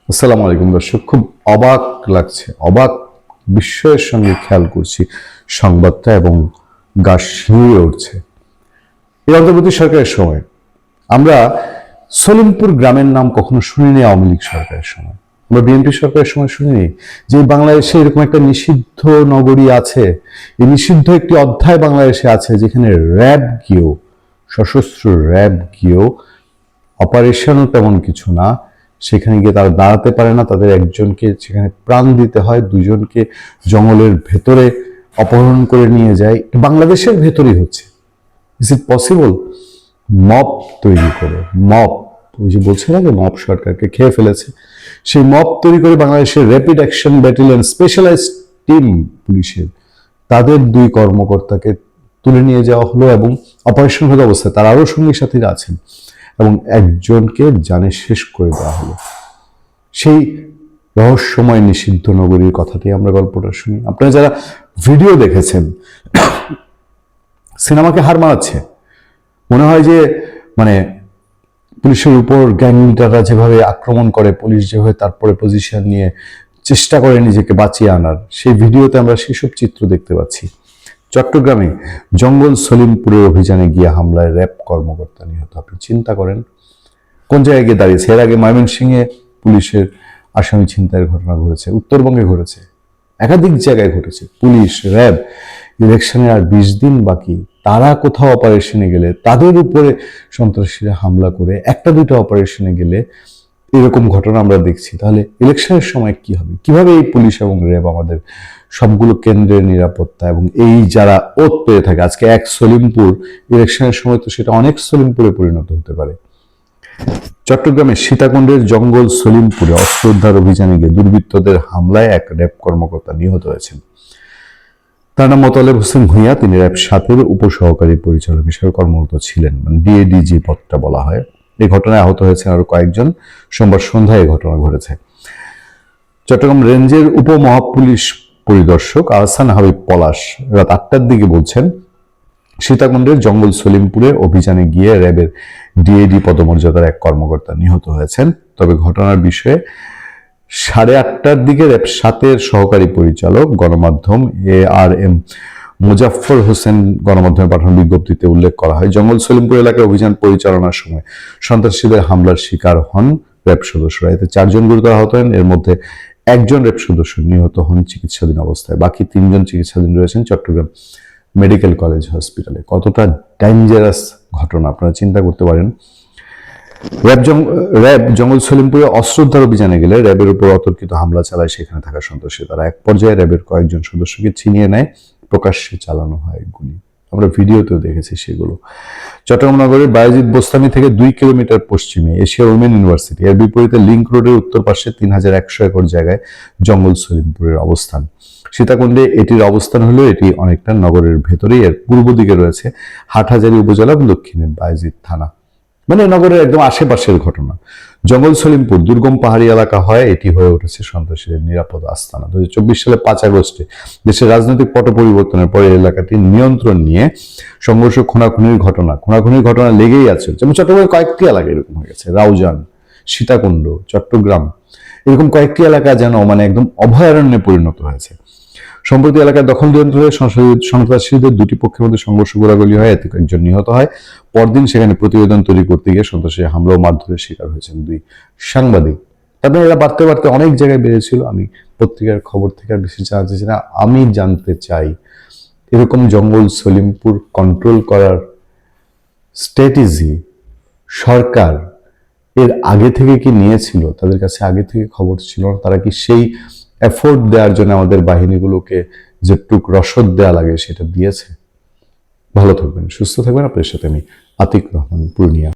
আসসালামু আলাইকুম দর্শক, খুব অবাক লাগছে, অবাক বিস্ময়ের সঙ্গে খেয়াল করছি সংবাদটা এবং গা শিউরে উঠছে। এই অন্তর্বর্তী সরকারের সময় আমরা সলিমপুর গ্রামের নাম কখনো শুনিনি। আওয়ামী লীগ সরকারের সময়, আমরা বিএনপি সরকারের সময় শুনিনি যে বাংলাদেশে এরকম একটা নিষিদ্ধ নগরী আছে। এই নিষিদ্ধ একটি অধ্যায় বাংলাদেশে আছে যেখানে র্যাব গিয়েও, সশস্ত্র র্যাব গিয়েও অপারেশনও তেমন কিছু না, সেখানে গিয়ে তারা দাঁড়াতে পারে না। তাদের একজনকে সেখানে প্রাণ দিতে হয়, দুজনকে জঙ্গলের ভেতরে অপহরণ করে নিয়ে যায়। বাংলাদেশের ভেতরেই হচ্ছে। Is it possible? মব তৈরি করে, মব, ওই যে বলছে না যে মব সরকারকে খেয়ে ফেলেছে, সেই মব তৈরি করে বাংলাদেশের rapid action battalion specialised team পুলিশের তাদের দুই কর্মকর্তাকে তুলে নিয়ে যাওয়া হলো এবং অপারেশনগত অবস্থায় তার আরও সঙ্গী সাথীরা আছেন এবং একজনকে জানে শেষ করে দেওয়া হলো। সেই রহস্যময় নিষিদ্ধ নগরীর কথাটি আমরা গল্পটা শুনি। আপনারা যারা ভিডিও দেখেছেন, সিনেমাকে হার মানাচ্ছে। মনে হয় যে মানে পুলিশের উপর গ্যাং লিডাররা যেভাবে আক্রমণ করে, পুলিশ যেভাবে তারপরে পজিশন নিয়ে চেষ্টা করে নিজেকে বাঁচিয়ে আনার, সেই ভিডিওতে আমরা সেসব চিত্র দেখতে পাচ্ছি। চট্টগ্রামে জঙ্গল সলিমপুরের অভিযানে গিয়ে হামলায় র্যাব কর্মকর্তা নিহত। আপনি চিন্তা করেন কোন জায়গায় গিয়ে দাঁড়িয়েছে। এর আগে ময়মনসিংহে পুলিশের আসামি ছিনতাইয়ের ঘটনা ঘটেছে, উত্তরবঙ্গে ঘটেছে, একাধিক জায়গায় ঘটেছে। পুলিশ, র্যাব, ইলেকশনের আর 20 দিন বাকি, তারা কোথাও অপারেশনে গেলে তাদের উপরে সন্ত্রাসীরা হামলা করে, একটা দুটো অপারেশনে গেলে এরকম ঘটনা আমরা দেখছি। তাহলে ইলেকশনের সময় কি হবে? কিভাবে এই পুলিশ এবং র্যাব আমাদের সবগুলো কেন্দ্রের নিরাপত্তা এবং এই যারা ওত পেয়ে থাকে, আজকে এক সলিমপুর, ইলেকশনের সময় তো সেটা অনেক সলিমপুরে পরিণত হতে পারে। চট্টগ্রামের সীতাকুণ্ডের জঙ্গল সলিমপুরে অস্ত্র উদ্ধার অভিযানে গিয়ে দুর্বৃত্তদের হামলায় এক র্যাব কর্মকর্তা নিহত হয়েছেন। তার নাম মোতালেব হোসেন ভূঁইয়া। তিনি র্যাব 7-এর উপসহকারী পরিচালক হিসেবে কর্মরত ছিলেন, মানে ডিএডিজি পদটা বলা হয়। এই ঘটনায় আহত হয়েছেন আরো কয়েকজন। সোমবার সন্ধ্যায় এই ঘটনা ঘটেছে। চট্টগ্রাম রেঞ্জের উপমহাপুলিশ পরিদর্শক আহসান হাবিব পলাশ রাত 8টার দিকে বলছেন, সীতাকুণ্ডের জঙ্গল সলিমপুরে অভিযানে গিয়ে র্যাবের ডিএডি পদমর্যাদার এক কর্মকর্তা নিহত হয়েছেন। তবে ঘটনার বিষয়ে 8:30টার দিকে র্যাব 7-এর সহকারী পরিচালক গণমাধ্যম ARM মুজাফফর হোসেন গণমাধ্যমে পাঠানো বিজ্ঞপ্তিতে উল্লেখ করা হয়, জঙ্গল সলিমপুর এলাকায় অভিযান পরিচালনার সময় সন্ত্রাসীদের হামলার শিকার হন র্যাব সদস্যরা। এতে 4 জন গুরুতর আহত হন। এর মধ্যে একজন র্যাব সদস্য নিহত হন চিকিৎসাধীন অবস্থায়। বাকি 3 জন চিকিৎসাধীন রয়েছেন চট্টগ্রাম মেডিকেল কলেজ হসপিটালে। কতটা ডেঞ্জারাস ঘটনা আপনারা চিন্তা করতে পারেন। র্যাব জঙ্গল সলিমপুরে অস্ত্র উদ্ধার অভিযানে গেলে র্যাবের উপর অতর্কিত হামলা চালায় সেখানে থাকা সন্ত্রাসী। তারা এক পর্যায়ে র্যাবের কয়েকজন সদস্যকে ছিনিয়ে নেয়, প্রকাশ্যে চালানো হয় গুলি। আমরা ভিডিওতেও দেখেছি সেগুলো। চট্টগ্রাম নগরের বায়েজিদ বোস্তানি থেকে 2 কিলোমিটার পশ্চিমে এশিয়া উইমেন ইউনিভার্সিটি, এর বিপরীতে লিংক রোডের উত্তর পাশে 3100 একর জায়গায় জঙ্গল সলিমপুরের অবস্থান। সীতাকুণ্ডে এটির অবস্থান হলেও এটি অনেকটা নগরের ভেতরেই। এর পূর্ব দিকে রয়েছে হাটহাজারী উপজেলা এবং দক্ষিণে বায়েজিদ থানা, মানে নগরের একদম আশেপাশের ঘটনা। জঙ্গল সলিমপুর দুর্গম পাহাড়ি এলাকা হয়, এটি হয়ে উঠেছে সন্ত্রাসীদের নিরাপদ আস্তানা। 2024 সালে 5 আগস্টে দেশের রাজনৈতিক পট পরিবর্তনের পরে এলাকাটি নিয়ন্ত্রণ নিয়ে সংঘর্ষ, খুনাখুনির ঘটনা লেগেই আছে। যেমন চট্টগ্রামের কয়েকটি এলাকা এরকম হয়ে গেছে, রাউজান, সীতাকুণ্ড, চট্টগ্রাম, এরকম কয়েকটি এলাকা যেন মানে একদম অভয়ারণ্যে পরিণত হয়েছে। সম্প্রতি এলাকায় দখল নিয়ন্ত্রণে সন্ত্রাসীদের দুটি পক্ষের মধ্যে সংঘর্ষ, গোলাগুলি হয়, এতে একজন নিহত হয়। পরদিন সেখানে প্রতিবেদন তৈরি করতে গিয়ে সন্ত্রাসী হামলা ও মারধরের শিকার হয়েছেন 2 সাংবাদিক। তারপরে এরা বাড়তে বাড়তে অনেক জায়গায় বেড়েছিল। আমি পত্রিকার খবর থেকে আর বেশি জানতে চাই না। আমি জানতে চাই এরকম জঙ্গল সলিমপুর কন্ট্রোল করার স্ট্র্যাটেজি সরকার এর আগে থেকে কি নিয়েছিল? তাদের কাছে আগে থেকে খবর ছিল না? তারা কি সেই এফোর্ট দেওয়ার জন্য আমাদের বাহিনীগুলোকে যেটুক রসদ দেওয়া লাগে সেটা দিয়েছে? ভালো থাকবেন, সুস্থ থাকবেন। আপনার সাথে আমি আতিক রহমান, পূর্ণিয়া।